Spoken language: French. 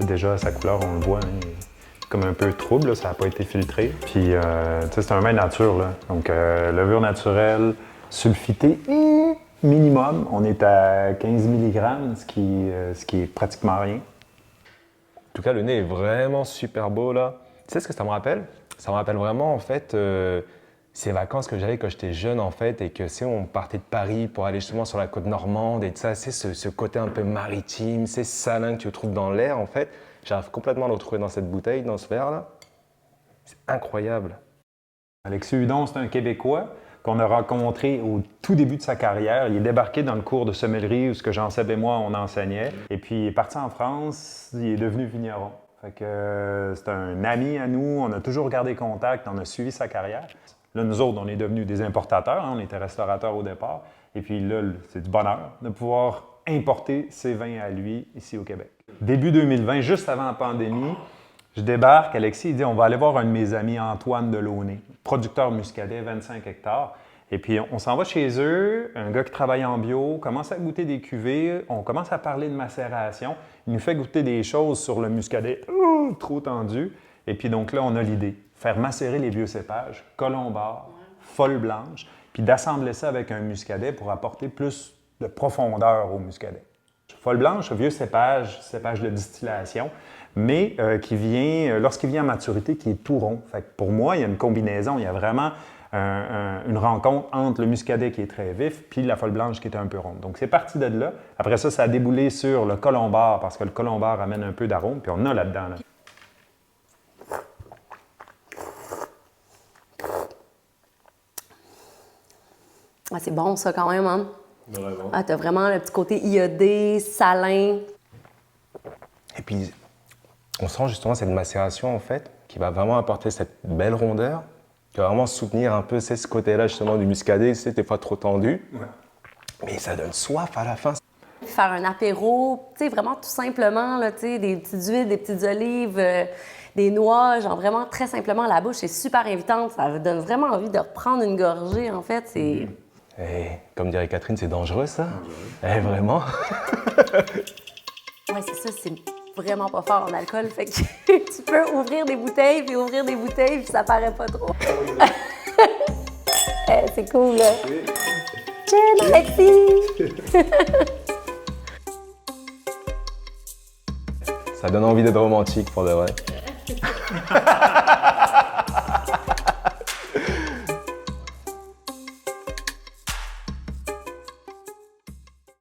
Déjà, sa couleur, on le voit, hein, il est comme un peu trouble, là, ça n'a pas été filtré. Puis, c'est un vin nature, là. Donc, levure naturelle, sulfité, minimum. On est à 15 mg, ce qui est pratiquement rien. En tout cas, le nez est vraiment super beau là. Tu sais ce que ça me rappelle? Ça me rappelle vraiment en fait ces vacances que j'avais quand j'étais jeune en fait et que on partait de Paris pour aller justement sur la côte normande et tout ça, c'est ce côté un peu maritime, c'est salin que tu trouves dans l'air en fait. J'arrive complètement à le retrouver dans cette bouteille, dans ce verre là. C'est incroyable. Alexis Hudon, c'est un Québécois qu'on a rencontré au tout début de sa carrière. Il est débarqué dans le cours de sommellerie où ce que Jean-Seb et moi, on enseignait. Et puis, il est parti en France, il est devenu vigneron. Fait que c'est un ami à nous, on a toujours gardé contact, on a suivi sa carrière. Là, nous autres, on est devenus des importateurs, hein, on était restaurateurs au départ. Et puis là, c'est du bonheur de pouvoir importer ses vins à lui ici au Québec. Début 2020, juste avant la pandémie, je débarque, Alexis, il dit, on va aller voir un de mes amis, Antoine Delaunay, producteur muscadet, 25 hectares. Et puis, on s'en va chez eux, un gars qui travaille en bio, commence à goûter des cuvées, on commence à parler de macération. Il nous fait goûter des choses sur le muscadet, trop tendu. Et puis donc là, on a l'idée, faire macérer les vieux cépages, colombard, folle blanche, puis d'assembler ça avec un muscadet pour apporter plus de profondeur au muscadet. Folle blanche, vieux cépage de distillation, mais qui vient, lorsqu'il vient à maturité, qui est tout rond. Fait que pour moi, il y a une combinaison, il y a vraiment une rencontre entre le muscadet qui est très vif puis la folle blanche qui est un peu ronde. Donc c'est parti de là. Après ça, ça a déboulé sur le colombard parce que le colombard amène un peu d'arôme, puis on a là-dedans. Là. Ah, c'est bon ça quand même, hein? Vraiment. Ah, t'as vraiment le petit côté iodé, salin. Et puis, on sent justement cette macération en fait qui va vraiment apporter cette belle rondeur, qui va vraiment soutenir un peu ce côté-là justement du muscadet, c'est des fois trop tendu, mais ça donne soif à la fin. Faire un apéro, tu sais, vraiment tout simplement, là, tu sais, des petites huiles, des petites olives, des noix, genre vraiment très simplement, la bouche est super invitante, ça donne vraiment envie de reprendre une gorgée, en fait, c'est... Comme dirait Catherine, c'est dangereux ça. Vraiment. Ouais, c'est ça, c'est vraiment pas fort en alcool, fait que tu peux ouvrir des bouteilles, puis ça paraît pas trop. C'est cool, là. Chin, Alexis! Ça donne envie d'être romantique pour de vrai.